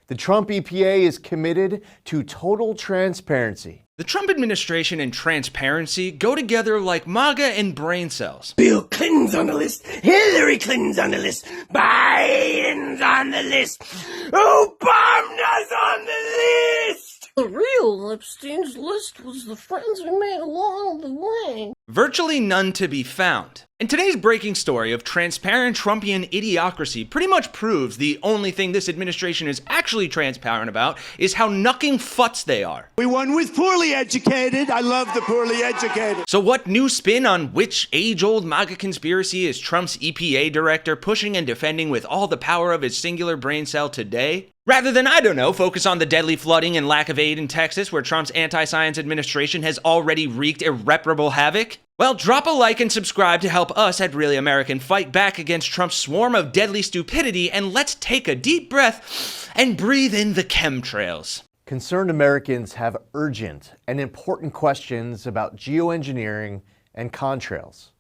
The Trump EPA is committed to total transparency. The Trump administration and transparency go together like MAGA and brain cells. Bill Clinton's on the list. Hillary Clinton's on the list. Biden's on the list. Obama's on the list. The real Epstein's list was the friends we made along the way. Virtually none to be found. And today's breaking story of transparent Trumpian idiocracy pretty much proves the only thing this administration is actually transparent about is how knucking futs they are. We won with poorly educated. I love the poorly educated. So what new spin on which age-old MAGA conspiracy is Trump's EPA director pushing and defending with all the power of his singular brain cell today? Rather than, I don't know, focus on the deadly flooding and lack of aid in Texas where Trump's anti-science administration has already wreaked irreparable havoc? Well, drop a like and subscribe to help us at Really American fight back against Trump's swarm of deadly stupidity, and let's take a deep breath and breathe in the chemtrails. Concerned Americans have urgent and important questions about geoengineering and contrails.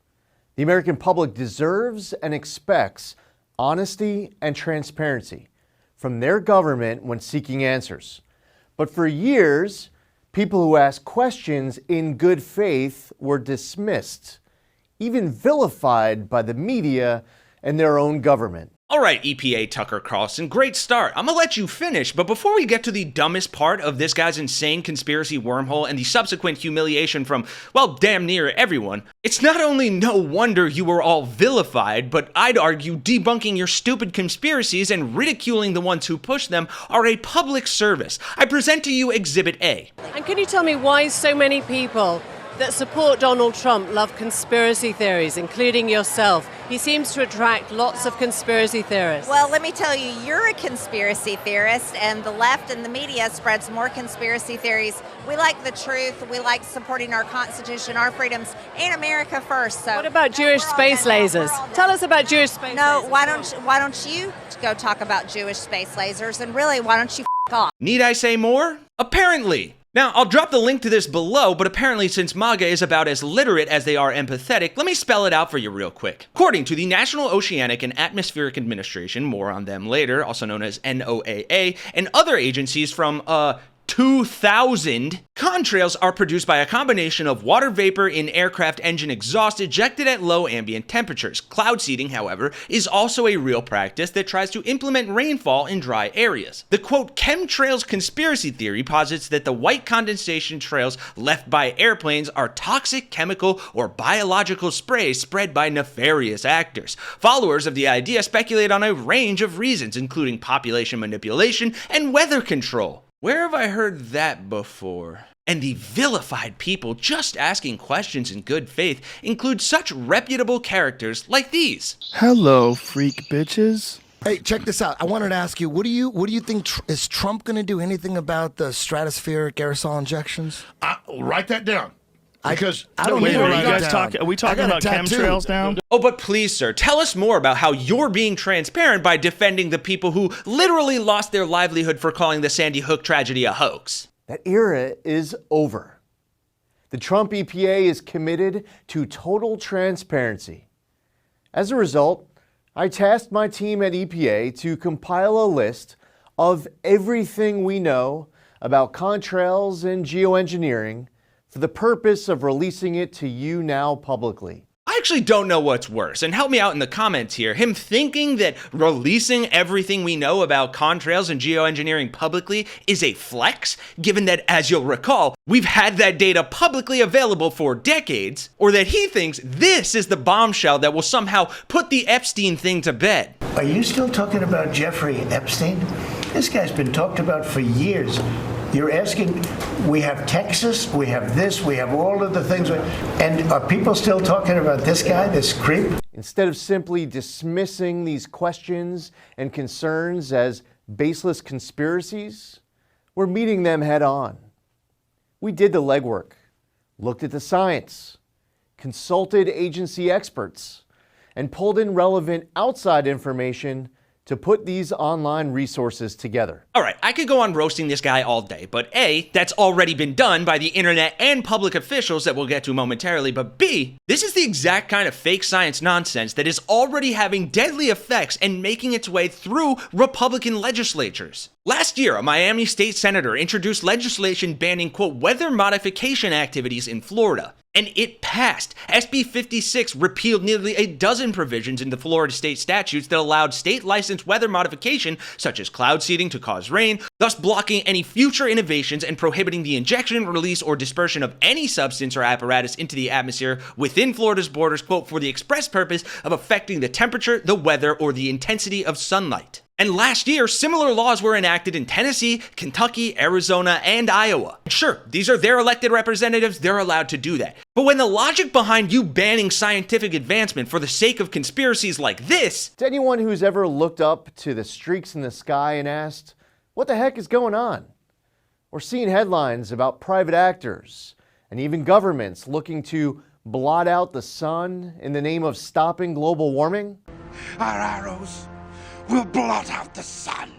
The American public deserves and expects honesty and transparency from their government when seeking answers. But for years, people who asked questions in good faith were dismissed, even vilified by the media and their own government. All right, EPA Tucker Carlson, great start. I'm gonna let you finish, but before we get to the dumbest part of this guy's insane conspiracy wormhole and the subsequent humiliation from, well, damn near everyone, it's not only no wonder you were all vilified, but I'd argue debunking your stupid conspiracies and ridiculing the ones who push them are a public service. I present to you Exhibit A. And can you tell me why so many people that support Donald Trump love conspiracy theories, including yourself? He seems to attract lots of conspiracy theorists. Well, let me tell you, you're a conspiracy theorist, and the left and the media spreads more conspiracy theories. We like the truth. We like supporting our Constitution, our freedoms, and America first. So, what about Jewish space lasers? Tell us about Jewish space lasers. No, why don't you go talk about Jewish space lasers? And really, why don't you off? Need I say more? Apparently. Now, I'll drop the link to this below, but apparently since MAGA is about as literate as they are empathetic, let me spell it out for you real quick. According to the National Oceanic and Atmospheric Administration, more on them later, also known as NOAA, and other agencies from, 2000, contrails are produced by a combination of water vapor in aircraft engine exhaust ejected at low ambient temperatures. Cloud seeding, however, is also a real practice that tries to implement rainfall in dry areas. The quote, chemtrails conspiracy theory posits that the white condensation trails left by airplanes are toxic chemical or biological sprays spread by nefarious actors. Followers of the idea speculate on a range of reasons, including population manipulation and weather control. Where have I heard that before? And the vilified people just asking questions in good faith include such reputable characters like these. Hello, freak bitches. Hey, check this out. I wanted to ask you, what do you think, is Trump going to do anything about the stratospheric aerosol injections? Write that down. Because I don't need to write that down. Are we talking about chemtrails now? Oh, but please, sir, tell us more about how you're being transparent by defending the people who literally lost their livelihood for calling the Sandy Hook tragedy a hoax. That era is over. The Trump EPA is committed to total transparency. As a result, I tasked my team at EPA to compile a list of everything we know about contrails and geoengineering for the purpose of releasing it to you now publicly. I actually don't know what's worse, and help me out in the comments here. Him thinking that releasing everything we know about contrails and geoengineering publicly is a flex, given that, as you'll recall, we've had that data publicly available for decades, or that he thinks this is the bombshell that will somehow put the Epstein thing to bed. Are you still talking about Jeffrey Epstein? This guy's been talked about for years. You're asking, we have Texas, we have this, we have all of the things, and are people still talking about this guy, this creep? Instead of simply dismissing these questions and concerns as baseless conspiracies, we're meeting them head on. We did the legwork, looked at the science, consulted agency experts, and pulled in relevant outside information to put these online resources together. All right, I could go on roasting this guy all day, but A, that's already been done by the internet and public officials that we'll get to momentarily, but B, this is the exact kind of fake science nonsense that is already having deadly effects and making its way through Republican legislatures. Last year, a Miami state senator introduced legislation banning, quote, weather modification activities in Florida. And it passed. SB 56 repealed nearly a dozen provisions in the Florida state statutes that allowed state-licensed weather modification, such as cloud seeding to cause rain, thus blocking any future innovations and prohibiting the injection, release, or dispersion of any substance or apparatus into the atmosphere within Florida's borders, quote, for the express purpose of affecting the temperature, the weather, or the intensity of sunlight. And last year, similar laws were enacted in Tennessee, Kentucky, Arizona, and Iowa. Sure, these are their elected representatives, they're allowed to do that. But when the logic behind you banning scientific advancement for the sake of conspiracies like this... To anyone who's ever looked up to the streaks in the sky and asked, what the heck is going on? Or seen headlines about private actors and even governments looking to blot out the sun in the name of stopping global warming? Our arrows will blot out the sun.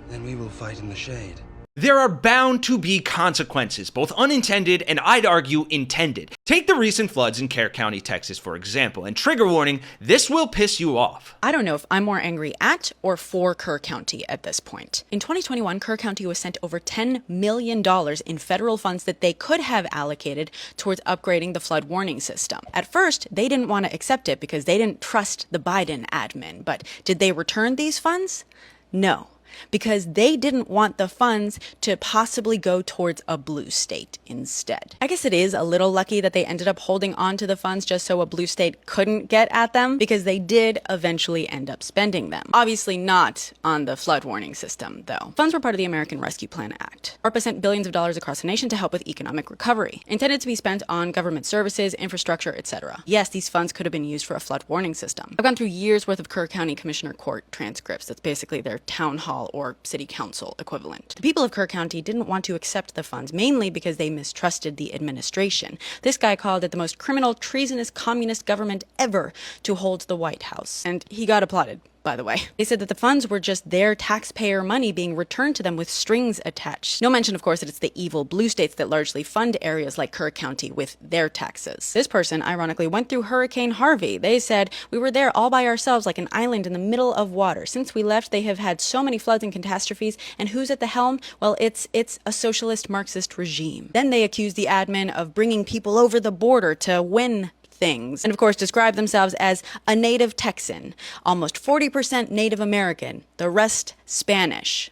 Then we will fight in the shade. There are bound to be consequences, both unintended and I'd argue intended. Take the recent floods in Kerr County, Texas, for example, and trigger warning, this will piss you off. I don't know if I'm more angry at or for Kerr County at this point. In 2021, Kerr County was sent over $10 million in federal funds that they could have allocated towards upgrading the flood warning system. At first, they didn't want to accept it because they didn't trust the Biden admin, but did they return these funds? No. Because they didn't want the funds to possibly go towards a blue state instead. I guess it is a little lucky that they ended up holding on to the funds just so a blue state couldn't get at them, because they did eventually end up spending them. Obviously not on the flood warning system, though. Funds were part of the American Rescue Plan Act. ARPA sent billions of dollars across the nation to help with economic recovery, intended to be spent on government services, infrastructure, etc. Yes, these funds could have been used for a flood warning system. I've gone through years worth of Kerr County Commissioner Court transcripts. That's basically their town hall or city council equivalent. The people of Kerr County didn't want to accept the funds, mainly because they mistrusted the administration. This guy called it the most criminal, treasonous communist government ever to hold the White House. And he got applauded, by the way. They said that the funds were just their taxpayer money being returned to them with strings attached. No mention, of course, that it's the evil blue states that largely fund areas like Kerr County with their taxes. This person, ironically, went through Hurricane Harvey. They said, we were there all by ourselves like an island in the middle of water. Since we left, they have had so many floods and catastrophes, and who's at the helm? Well, it's a socialist Marxist regime. Then they accused the admin of bringing people over the border to win things, and of course describe themselves as a native Texan, almost 40% Native American, the rest Spanish.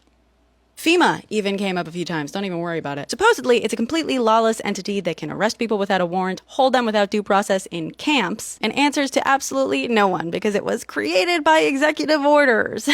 FEMA even came up a few times, don't even worry about it. Supposedly, it's a completely lawless entity that can arrest people without a warrant, hold them without due process in camps, and answers to absolutely no one because it was created by executive orders.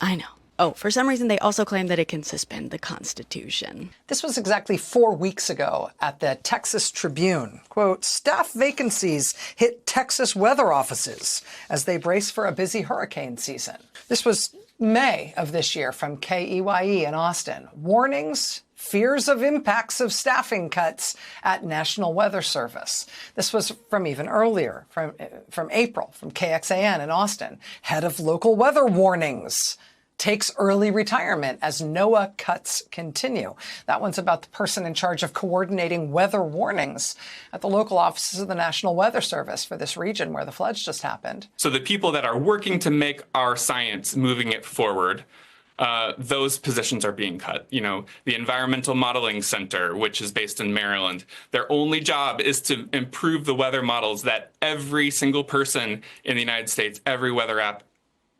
I know. Oh, for some reason, they also claim that it can suspend the Constitution. This was exactly 4 weeks ago at the Texas Tribune. Quote, staff vacancies hit Texas weather offices as they brace for a busy hurricane season. This was May of this year from KEYE in Austin. Warnings, fears of impacts of staffing cuts at National Weather Service. This was from even earlier, from April, from KXAN in Austin. Head of local weather warnings takes early retirement as NOAA cuts continue. That one's about the person in charge of coordinating weather warnings at the local offices of the National Weather Service for this region where the floods just happened. So the people that are working to make our science, moving it forward, those positions are being cut. You know, the Environmental Modeling Center, which is based in Maryland, their only job is to improve the weather models that every single person in the United States, every weather app,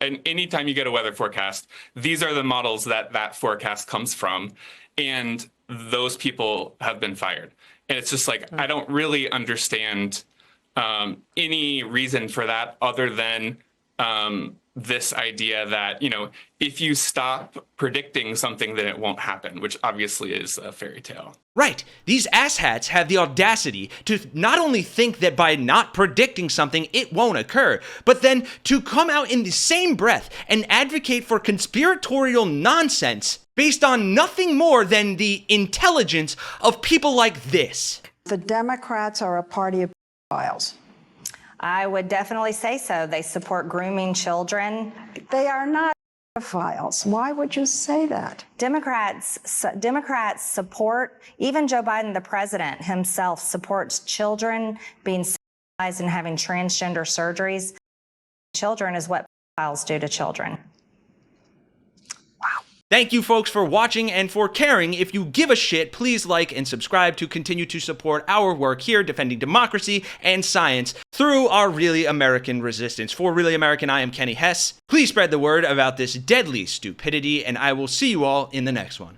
and anytime you get a weather forecast, these are the models that that forecast comes from. And those people have been fired. And it's just like, I don't really understand any reason for that other than this idea that, you know, if you stop predicting something, then it won't happen, which obviously is a fairy tale. Right. These asshats have the audacity to not only think that by not predicting something, it won't occur, but then to come out in the same breath and advocate for conspiratorial nonsense based on nothing more than the intelligence of people like this. The Democrats are a party of pedophiles. I would definitely say so. They support grooming children. They are not pedophiles. Why would you say that? Democrats support, even Joe Biden, the president himself, supports children being sexualized and having transgender surgeries. Children is what pedophiles do to children. Thank you folks for watching and for caring. If you give a shit, please like and subscribe to continue to support our work here defending democracy and science through our Really American resistance. For Really American, I am Kenny Hesse. Please spread the word about this deadly stupidity, and I will see you all in the next one.